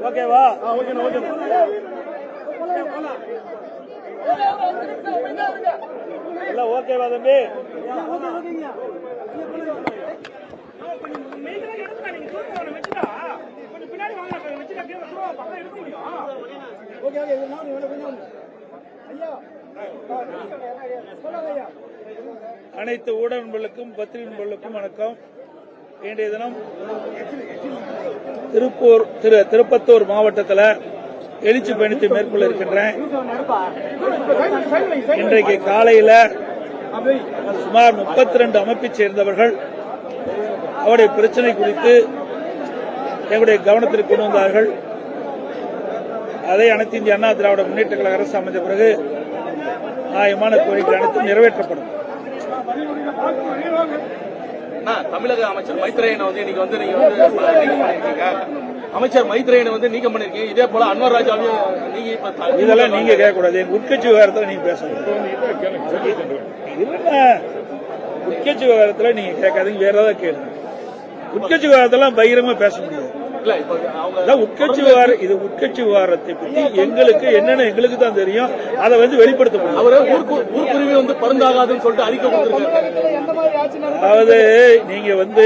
ஓகேவா? இல்ல ஓகேவா தம்பி? அனைத்து ஊடக நண்பர்களுக்கும் பத்திரிகை நண்பர்களுக்கும் வணக்கம். இன்றைய தினம் திருப்பத்தூர் மாவட்டத்தில் எழுச்சி பயணத்தை மேற்கொள்ள இருக்கின்றேன். இன்றைக்கு காலையில் சுமார் 32 அமைப்பைச் சேர்ந்தவர்கள் அவருடைய பிரச்சனை குறித்து எங்களுடைய கவனத்திற்கு கொண்டு வந்தார்கள். அதை அனைத்து இந்திய அண்ணா திராவிட முன்னேற்ற கழக அரசு அமைந்த பிறகு நியாயமான கோரிக்கை அனைத்தும் நிறைவேற்றப்படும். தமிழக அமைச்சர் மைத்ரேயனை வந்து இன்னைக்கு வந்து நீங்க வந்து பண்ணிருக்கீங்க. அமைச்சர் மைத்ரேயனை வந்து நீக்கம் பண்ணிருக்கீங்க. இதே போல அன்வர் ராஜாவையும் நீங்க இதெல்லாம் நீங்க கேட்கக்கூடாது. எங்க உட்கட்சி விவகாரத்தில் நீங்க பேசணும். உட்கட்சி விவகாரத்தில் நீங்க கேட்காதீங்க, வேற ஏதாவது கேளுங்க. உட்கட்சி விவகாரத்தெல்லாம் பகிரமா பேச முடியாது. உட்கட்சி விவகாரம் இது உட்கட்சி விவகாரத்தை பற்றி எங்களுக்கு என்னென்ன எங்களுக்கு தான் தெரியும். அதை வந்து வெளிப்படுத்த முடியும். ஊர்க்குருவி வந்து பருந்தாகாதுன்னு சொல்லிட்டு அறிக்கை கொடுத்திருக்காரு. அதாவது நீங்க வந்து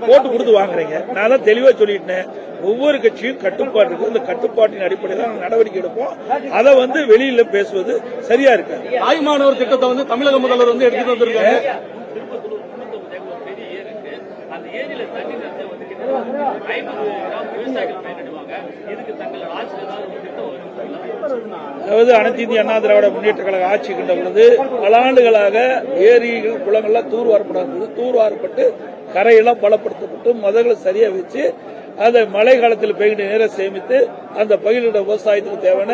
போட்டு கொடுத்து வாங்குறீங்க. நான் தான் தெளிவா சொல்லிட்டேன். ஒவ்வொரு கட்சியும் கட்டுப்பாடு இருக்கு. அந்த கட்டுப்பாட்டின் அடிப்படையில் தான் நடவடிக்கை எடுப்போம். அதை வந்து வெளியில பேசுவது சரியா இருக்காது. தாய்மானவர் திட்டத்தை வந்து தமிழக முதல்வர் வந்து எடுத்துட்டு வந்திருக்காரு. அதாவது அனைத்து இந்திய அண்ணா திராவிட முன்னேற்ற கழக ஆட்சி கண்ட பொழுது பல ஆண்டுகளாக ஏரிகள் குளங்கள்லாம் தூர்வாரப்பட்டு கரையெல்லாம் பலப்படுத்தப்பட்டு முதல்ல சரியா வச்சு அதை மழை காலத்தில் பெய்கின்ற நீரை சேமித்து அந்த பகுதியோட விவசாயத்துக்கு தேவையான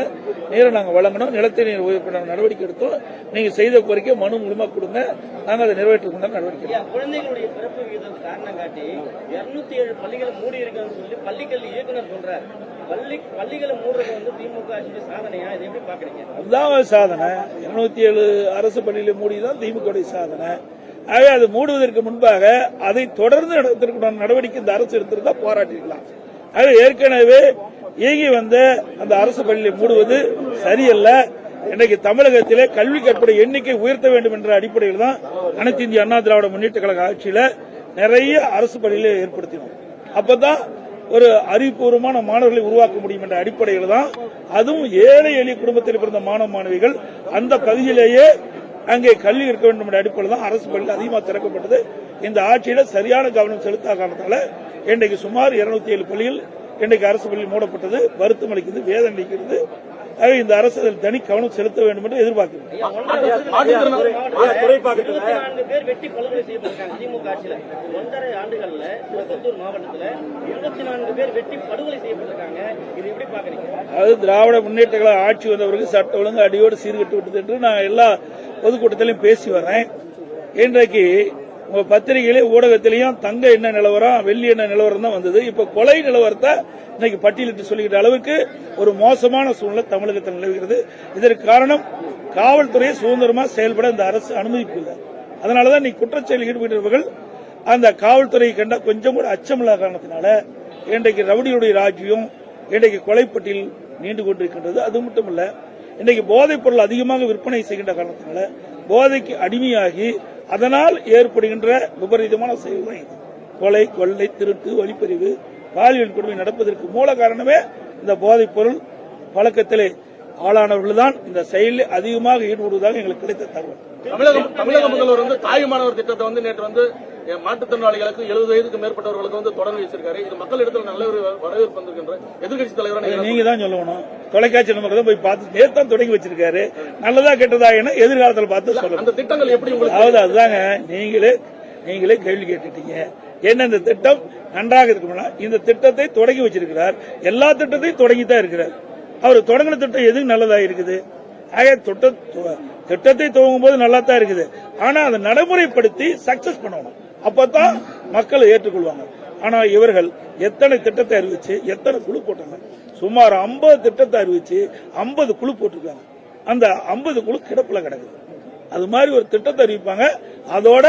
நீரை நாங்கள் வழங்கணும். நிலத்தடி நீர் உயர்வு நடவடிக்கை எடுத்தோம். நீங்க செய்த கோரிக்கை மனு மூலமா கொடுங்க, நாங்கள் அதை நிறைவேற்ற நடவடிக்கை. குழந்தைகளுடைய பிறப்பு விகிதம் காரணம் காட்டி 207 பள்ளிகளை மூடி இருக்குன்னு சொல்லி பள்ளிக்கல்வி இயக்குனர் சொல்றாரு. பள்ளிகளை மூடுறது வந்து திமுக ஆட்சியுடைய சாதனையா? இதை எப்படி பாக்குறீங்க? அதுதான் சாதனை. 207 அரசு பள்ளிகளை மூடிதான் திமுக சாதனை. ஆகவே அது மூடுவதற்கு முன்பாக அதை தொடர்ந்து நடவடிக்கை இந்த அரசு எடுத்திருந்தா போராட்டிருக்கலாம். ஆகவே ஏற்கனவே இயங்கி வந்த அந்த அரசு பள்ளியை மூடுவது சரியல்ல. இன்றைக்கு தமிழகத்திலே கல்வி கற்பனை எண்ணிக்கை உயர்த்த வேண்டும் என்ற அடிப்படையில் தான் அனைத்து இந்திய அண்ணா திராவிட முன்னேற்ற கழக ஆட்சியில நிறைய அரசு பள்ளிகளை ஏற்படுத்தினோம். அப்பதான் ஒரு அறிவுபூர்வமான மாணவர்களை உருவாக்க முடியும் என்ற அடிப்படையில் தான், அதுவும் ஏழை எளிய குடும்பத்தில் பிறந்த மாணவ மாணவிகள் அந்த பகுதியிலேயே அங்கே கல்வி இருக்க வேண்டும் என்ற அடிப்படையில் தான் அரசு பள்ளி அதிகமாக திறக்கப்பட்டது. இந்த ஆட்சியில சரியான கவனம் செலுத்தாத காரணத்தால இன்றைக்கு சுமார் 207 பள்ளிகள் இன்றைக்கு அரசு பள்ளி மூடப்பட்டது. வருத்தம் அளிக்கிறது, வேதனை அளிக்கிறது. இந்த அரசு அதில் தனி கவனம் செலுத்த வேண்டும் என்று எதிர்பார்க்கிறோம். 24 பேர் வெட்டி படுகொலை செய்யப்பட்டிருக்காங்க திமுக ஆட்சியில். 1.5 ஆண்டுகள்ல திருப்பத்தூர் மாவட்டத்தில் 24 பேர் வெட்டி படுகொலை செய்யப்பட்டிருக்காங்க. இது எப்படி பாக்குறீங்க? அது திராவிட முன்னேற்ற கழக ஆட்சி வந்தவருக்கு சட்ட ஒழுங்கு அடியோடு சீர்கட்டு விட்டது என்று நான் எல்லா பொதுக்கூட்டத்திலையும் பேசி வரேன். இன்றைக்கு உங்க பத்திரிகையிலே ஊடகத்திலையும் தங்க என்ன நிலவரம், வெள்ளி என்ன நிலவரம் தான் வந்தது. இப்ப கொலை நிலவரத்தை இன்னைக்கு பட்டியலிட்டு சொல்லிக்கிற அளவுக்கு ஒரு மோசமான சூழ்நிலை தமிழகத்தில் நிலவுகிறது. இதற்கு காரணம் காவல்துறையை சுதந்திரமா செயல்பட இந்த அரசு அனுமதிப்பில்லை. அதனாலதான் நீ குற்றச்செயலில் ஈடுபட்டவர்கள் அந்த காவல்துறையை கண்ட கொஞ்சம் கூட அச்சமில்லாத காரணத்தினால இன்றைக்கு ரவுடியுடைய ராஜ்யம் இன்றைக்கு கொலைப்பட்டியல் நீண்டு கொண்டிருக்கின்றது. அது மட்டுமல்ல, இன்றைக்கு போதைப் பொருள் அதிகமாக விற்பனை செய்கின்ற காரணத்தினால போதைக்கு அடிமையாகி அதனால் ஏற்படுகின்ற விபரீதமான செயல்கள் இது. கொலை, கொள்ளை, திருட்டு, வழிப்பறிவு, பாலியல் கொடுமை நடப்பதற்கு மூல காரணமே இந்த போதைப் பொருள் பழக்கத்திலே ஆளானவர்கள் தான் இந்த செயலில் அதிகமாக ஈடுபடுவதாக எங்களுக்கு கிடைத்த தகவல். தமிழக முதல்வர் வந்து தாய்மானவர் திட்டத்தை வந்து நேற்று வந்து மாற்றுத்திறனாளிகளுக்கு 70 வயதுக்கு மேற்பட்டவர்களுக்கு வந்து தொடர்ந்து வச்சிருக்காரு. இது மக்களிடத்தில் நல்ல ஒரு வரவேற்பு வந்திருக்கின்ற எதிர்கட்சி தலைவரான நீங்க தான் சொல்லணும். தொலைக்காட்சி நமக்கு தான் போய் பார்த்து நேர்தான் தொடங்கி வச்சிருக்காரு. நல்லதா கெட்டதா என எதிர்காலத்தில் பார்த்து சொல்லணும். அந்த திட்டங்கள் எப்படி உங்களுக்கு? அதாவது அதுதாங்க, நீங்களே கேள்வி கேட்டுட்டீங்க. என்ன இந்த திட்டம் நன்றாக இருக்கும்னா இந்த திட்டத்தை தொடங்கி வச்சிருக்கிறார். எல்லா திட்டத்தையும் தொடங்கித்தான் இருக்கிறார். அவர் தொடங்கின திட்டம் எதுவும் நல்லதா இருக்குது? திட்டத்தை துவங்கும் போது நல்லா தான் இருக்குது. ஆனா அதை நடைமுறைப்படுத்தி சக்சஸ் பண்ணணும். அப்பதான் மக்கள் ஏற்றுக்கொள்வாங்க. ஆனா இவர்கள் எத்தனை திட்டத்தை அறிவிச்சு எத்தனை குழு போட்டாங்க? சுமார் 50 திட்டத்தை அறிவிச்சு 50 குழு போட்டிருக்காங்க. அந்த 50 குழு கிடப்புல கிடக்குது. அது மாதிரி ஒரு திட்டத்தை அறிவிப்பாங்க, அதோட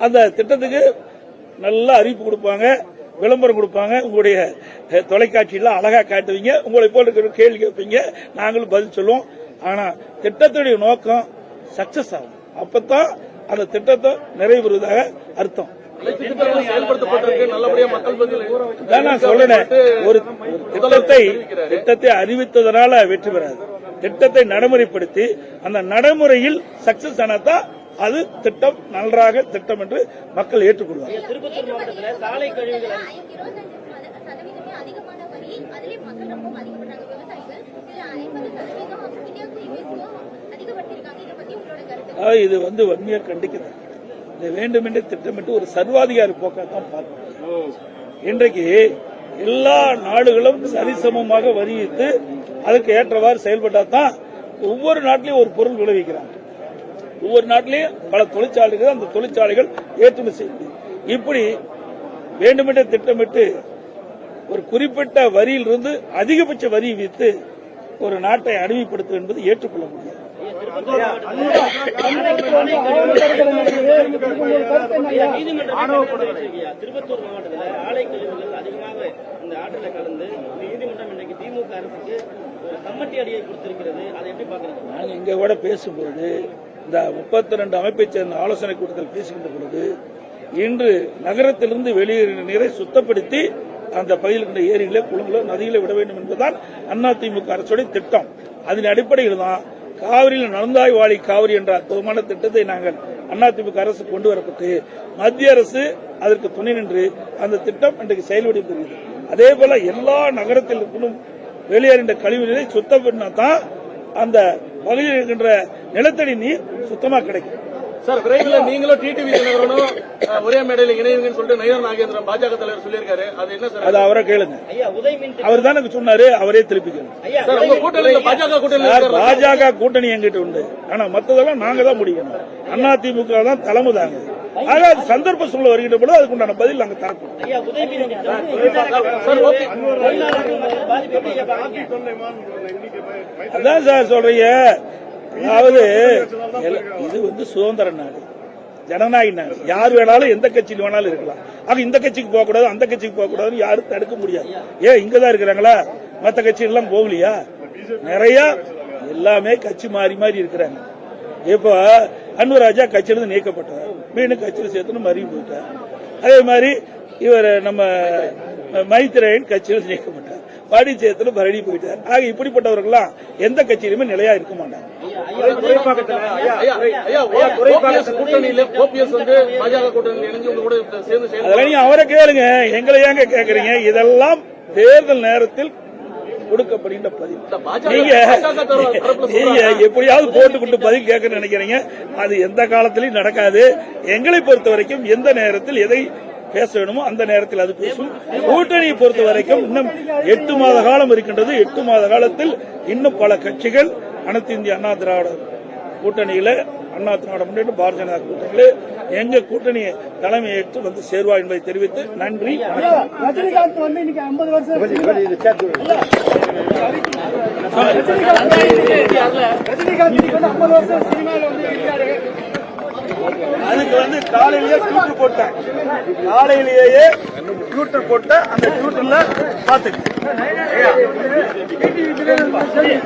அந்த திட்டத்துக்கு நல்ல அறிவிப்பு கொடுப்பாங்க, விளம்பரம் கொடுப்பாங்க, உங்களுடைய தொலைக்காட்சியில அழகா காட்டுவீங்க, உங்களை போல இருக்கிற கேள்வி கேட்பீங்க, நாங்களும் பதில் சொல்லுவோம். ஆனா திட்டத்துடைய நோக்கம் சக்சஸ் ஆகும், அப்பதான் அந்த திட்டத்தை நிறைவேறுவதாக அர்த்தம். நான் சொல்றேன், ஒரு திட்டத்தை அறிவித்ததனால வெற்றி பெறாது. திட்டத்தை நடைமுறைப்படுத்தி அந்த நடைமுறையில் சக்சஸ் ஆனாதான் அது திட்டம் நன்றாக திட்டம் என்று மக்கள் ஏற்றுக்கொள்வார். திருப்பத்தூர் மாவட்டத்தில் சாலை கழிவுகள் இது வன்மையா கண்டிக்கிறது. இதை வேண்டுமென்றே திட்டமிட்டு ஒரு சர்வாதிகாரி போக்கத்தான் பார்க்கணும். இன்றைக்கு எல்லா நாடுகளும் சரிசமமாக வரி விதித்து அதுக்கு ஏற்றவாறு செயல்பட்டாதான் ஒவ்வொரு நாட்டிலையும் ஒரு பொருள் விளைவிக்கிறாங்க. ஒவ்வொரு நாட்டிலையும் பல தொழிற்சாலைகள், அந்த தொழிற்சாலைகள் ஏற்றுமதி செய்யுது. இப்படி வேண்டுமென்றே திட்டமிட்டு ஒரு குறிப்பிட்ட வரியிலிருந்து அதிகபட்ச வரி விதித்து ஒரு நாட்டை அடிமைப்படுத்துவது என்பது ஏற்றுக்கொள்ள முடியாது. திருப்பத்தூர் மாவட்டத்தில் ஆலை கழிவுகள் அதிகமாக இந்த ஆற்றில் கலந்து நீதிமன்றம் இன்றைக்கு திமுக அரசுக்கு கம்மட்டி அடியை கொடுத்திருக்கிறது. அதை எப்படி பாக்குறீங்க? நாங்க இங்க கூட பேசும்போது இந்த 32 அமைப்பை சேர்ந்த ஆலோசனை கூட்டத்தில் பேசுகின்ற பொழுது இன்று நகரத்திலிருந்து வெளியேறின நீரை சுத்தப்படுத்தி அந்த பகுதியில் இருக்கின்ற ஏரிகளே, குளங்களோ, நதிகளை விட வேண்டும் என்பதுதான் அதிமுக அரசுடைய திட்டம். அதன் அடிப்படையில் தான் காவிரியில் நடந்தாய் வாழி காவிரி என்ற அற்புதமான திட்டத்தை நாங்கள் அதிமுக அரசு கொண்டு வரப்பட்டு மத்திய அரசு அதற்கு துணை நின்று அந்த திட்டம் இன்றைக்கு செயல்படுகிறது. அதே போல எல்லா நகரத்தில் இருக்கணும் வெளியேறின்ற கழிவு நீரை சுத்தம் பண்ணாதான் அந்த பகுதியில் இருக்கின்ற நிலத்தடி நீர் சுத்தமா கிடைக்கும். சார், விரைவில் நீங்களும் டிடிவி தினகரனும் ஒரே மேடையில் இணைவீங்கன்னு சொல்லிட்டு நயினார் நாகேந்திரன் பாஜக தலைவர் சொல்லியிருக்காரு. அது என்ன சார்? அது அவரை கேளுங்க. அவர் தான் சொன்னாரு, அவரே திருப்பிக்கணும். பாஜக கூட்டணி எங்கிட்ட உண்டு, ஆனா மத்ததெல்லாம் நாங்க தான் முடிக்கணும். அதிமுக தான் தலைமை தாங்க. ஆக அது சந்தர்ப்ப சூழல் வருகின்ற பொழுது அதுக்குண்டான பதில் நாங்க தரப்போம். அதான் சார் சொல்றீங்க. அதாவது இது சுதந்திர நாடு, ஜனநாயக நாடு. யார் வேணாலும் எந்த கட்சியில் வேணாலும் இருக்கலாம். ஆக இந்த கட்சிக்கு போக கூடாது, அந்த கட்சிக்கு போக கூடாதுன்னு யாரும் தடுக்க முடியாது. ஏன் இங்கதான் இருக்கிறாங்களா? மற்ற கட்சி எல்லாம் போகலையா? நிறைய எல்லாமே கட்சி மாறி மாறி இருக்கிறாங்க. இப்ப அன்வராஜா கட்சியிலிருந்து நீக்கப்பட்டார், மீண்டும் கட்சியில் சேர்த்து மறுபடியும் போயிட்டார். அதே மாதிரி இவர் நம்ம மைத்ரேயன் கட்சியில் நீக்கப்பட்டார், பாண்டிச்சேரத்துல பரடி போயிட்டார். ஆக இப்படிப்பட்டவர்கள்லாம் எந்த கட்சியிலுமே நிலையா இருக்க மாட்டாங்க. அதெல்லாம் நீங்க அவரை கேளுங்க, எங்களை ஏங்க கேக்குறீங்க? இதெல்லாம் தேர்தல் நேரத்தில் கொடுக்கப்படுகின்ற பதில். நீங்க எப்படியாவது போட்டுக்கொண்டு பதில் கேட்க நினைக்கிறீங்க. அது எந்த காலத்திலையும் நடக்காது. எங்களை பொறுத்த வரைக்கும் எந்த நேரத்தில் எதை பேச வேணுமோ அந்த நேரத்தில் அது பேசும். கூட்டணியை பொறுத்த வரைக்கும் இன்னும் 8 மாத காலம் இருக்கின்றது. 8 மாத காலத்தில் இன்னும் பல கட்சிகள் அனைத்து இந்திய அண்ணா திராவிட கூட்டணியில, அண்ணா திராவிட முன்னேற்ற பாரதிய ஜனதா கூட்டணியில எங்க கூட்டணியை தலைமையேற்று வந்து சேருவா என்பதை தெரிவித்து நன்றி. ரஜினிகாந்த் வந்து இன்னைக்கு 50 வருஷம் சினிமாவில் வந்து இருக்காரு. அதுக்கு காலையிலேயே ட்விட்டர் போட்டேன். காலையிலேயே ட்விட்டர் போட்ட அந்த ட்விட்டர்ல பாத்துக்க